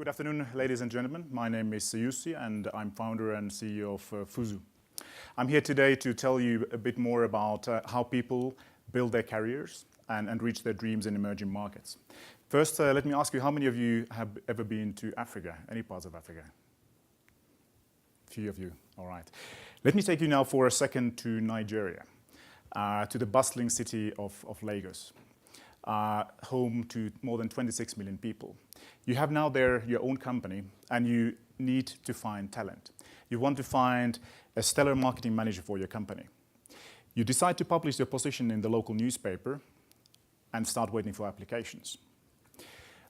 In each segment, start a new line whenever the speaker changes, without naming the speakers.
Good afternoon, ladies and gentlemen. My name is Jussi, and I'm founder and CEO of Fuzu. I'm here today to tell you a bit more about how people build their careers and reach their dreams in emerging markets. First, let me ask you, how many of you have ever been to Africa? Any parts of Africa? A few of you, all right. Let me take you now for a second to Nigeria, to the bustling city of Lagos, home to more than 26 million people. You have now there your own company, and you need to find talent. You want to find a stellar marketing manager for your company. You decide to publish your position in the local newspaper and start waiting for applications.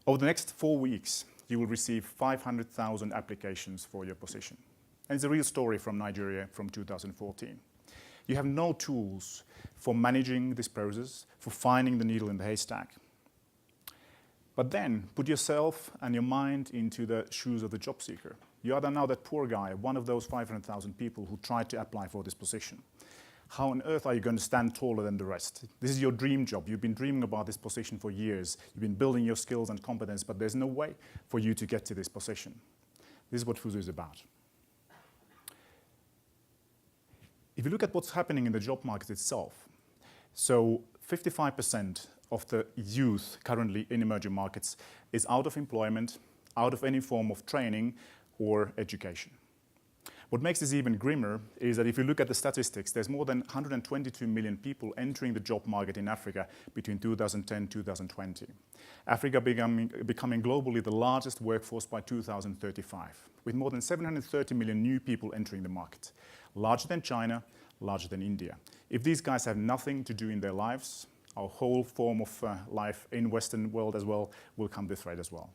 Over the next 4 weeks, you will receive 500,000 applications for your position. And it's a real story from Nigeria from 2014. You have no tools for managing this process, for finding the needle in the haystack. But then put yourself and your mind into the shoes of the job seeker. You are now that poor guy, one of those 500,000 people who tried to apply for this position. How on earth are you going to stand taller than the rest? This is your dream job. You've been dreaming about this position for years. You've been building your skills and competence, but there's no way for you to get to this position. This is what Fuzu is about. If you look at what's happening in the job market itself, so 55% of the youth currently in emerging markets is out of employment, out of any form of training or education. What makes this even grimmer is that if you look at the statistics, there's more than 122 million people entering the job market in Africa between 2010 and 2020. Africa becoming globally the largest workforce by 2035, with more than 730 million new people entering the market. Larger than China, larger than India. If these guys have nothing to do in their lives, our whole form of life in Western world as well will come to threat as well.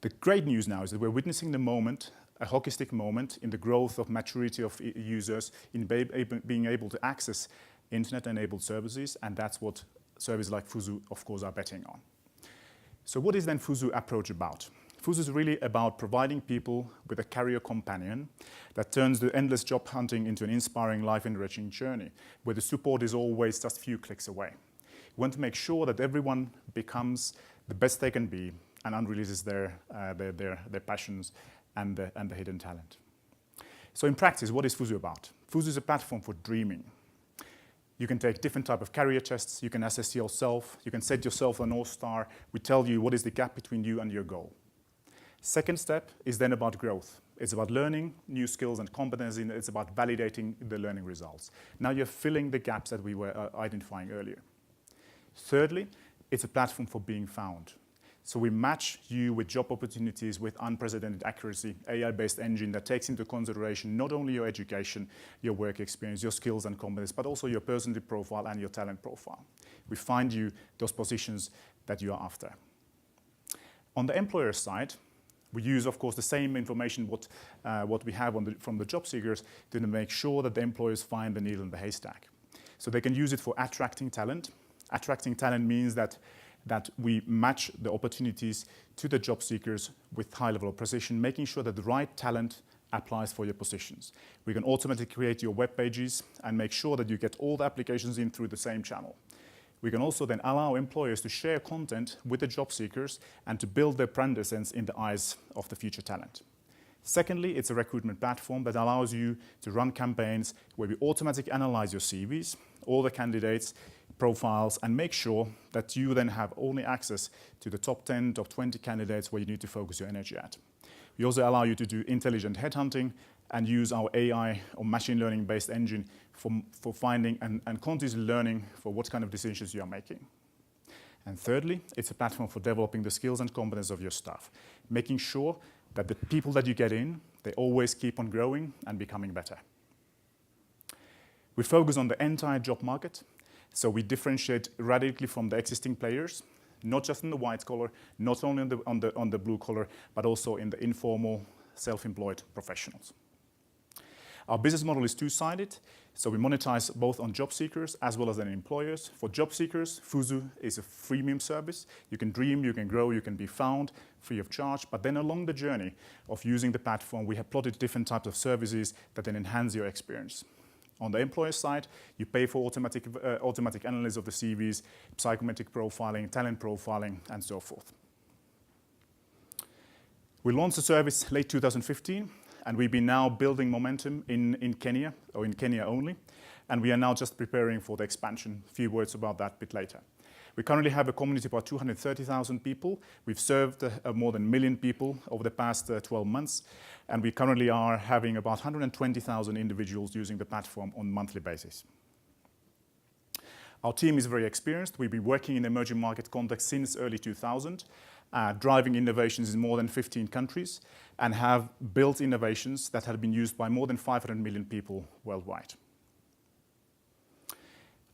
The great news now is that we're witnessing the moment, a hockey stick moment in the growth of maturity of users in being able to access internet-enabled services, and that's what services like Fuzu, of course, are betting on. So what is then Fuzu approach about? Fuzu is really about providing people with a career companion that turns the endless job hunting into an inspiring, life-enriching journey, where the support is always just a few clicks away. We want to make sure that everyone becomes the best they can be and unreleases their passions and the hidden talent. So in practice, what is Fuzu about? Fuzu is a platform for dreaming. You can take different type of career tests, you can assess yourself, you can set yourself a North Star. We tell you what is the gap between you and your goal. Second step is then about growth. It's about learning new skills and competencies, it's about validating the learning results. Now you're filling the gaps that we were identifying earlier. Thirdly, it's a platform for being found. So we match you with job opportunities with unprecedented accuracy, AI-based engine that takes into consideration not only your education, your work experience, your skills and competence, but also your personality profile and your talent profile. We find you those positions that you are after. On the employer side, we use, of course, the same information what we have from the job seekers to make sure that the employers find the needle in the haystack. So they can use it for attracting talent. Attracting talent means that we match the opportunities to the job seekers with high level of precision, making sure that the right talent applies for your positions. We can automatically create your web pages and make sure that you get all the applications in through the same channel. We can also then allow employers to share content with the job seekers and to build their brand essence in the eyes of the future talent. Secondly, it's a recruitment platform that allows you to run campaigns where we automatically analyze your CVs, all the candidates, profiles, and make sure that you then have only access to the top 10, top 20 candidates where you need to focus your energy at. We also allow you to do intelligent headhunting and use our AI or machine learning based engine for finding and continuously learning for what kind of decisions you are making. And thirdly, it's a platform for developing the skills and competence of your staff, making sure that the people that you get in, they always keep on growing and becoming better. We focus on the entire job market, so we differentiate radically from the existing players, not just in the white collar, not only on the blue collar, but also in the informal, self-employed professionals. Our business model is two-sided, so we monetize both on job seekers as well as on employers. For job seekers, Fuzu is a freemium service. You can dream, you can grow, you can be found free of charge, but then along the journey of using the platform, we have plotted different types of services that then enhance your experience. On the employer side, you pay for automatic analysis of the CVs, psychometric profiling, talent profiling, and so forth. We launched the service late 2015, and we've been now building momentum in Kenya, or in Kenya only, and we are now just preparing for the expansion. A few words about that a bit later. We currently have a community of about 230,000 people. We've served more than 1 million people over the past 12 months, and we currently are having about 120,000 individuals using the platform on a monthly basis. Our team is very experienced. We've been working in emerging market context since early 2000, driving innovations in more than 15 countries, and have built innovations that have been used by more than 500 million people worldwide.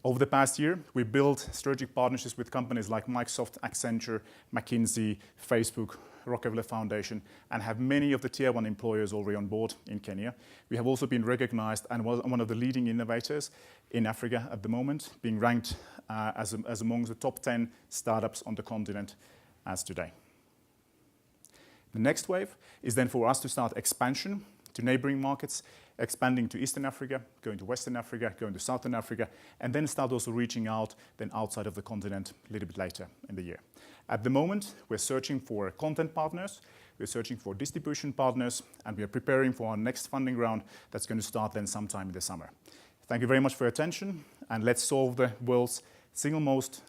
Over the past year, we built strategic partnerships with companies like Microsoft, Accenture, McKinsey, Facebook, Rockefeller Foundation, and have many of the tier 1 employers already on board in Kenya. We have also been recognized and one of the leading innovators in Africa at the moment, being ranked as among the top 10 startups on the continent as today. The next wave is then for us to start expansion to neighboring markets, expanding to Eastern Africa, going to Western Africa, going to Southern Africa, and then start also reaching out then outside of the continent a little bit later in the year. At the moment, we're searching for content partners, we're searching for distribution partners, and we are preparing for our next funding round that's going to start then sometime in the summer. Thank you very much for your attention, and let's solve the world's single most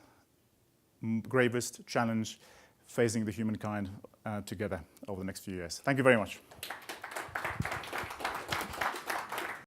gravest challenge facing the humankind together over the next few years. Thank you very much.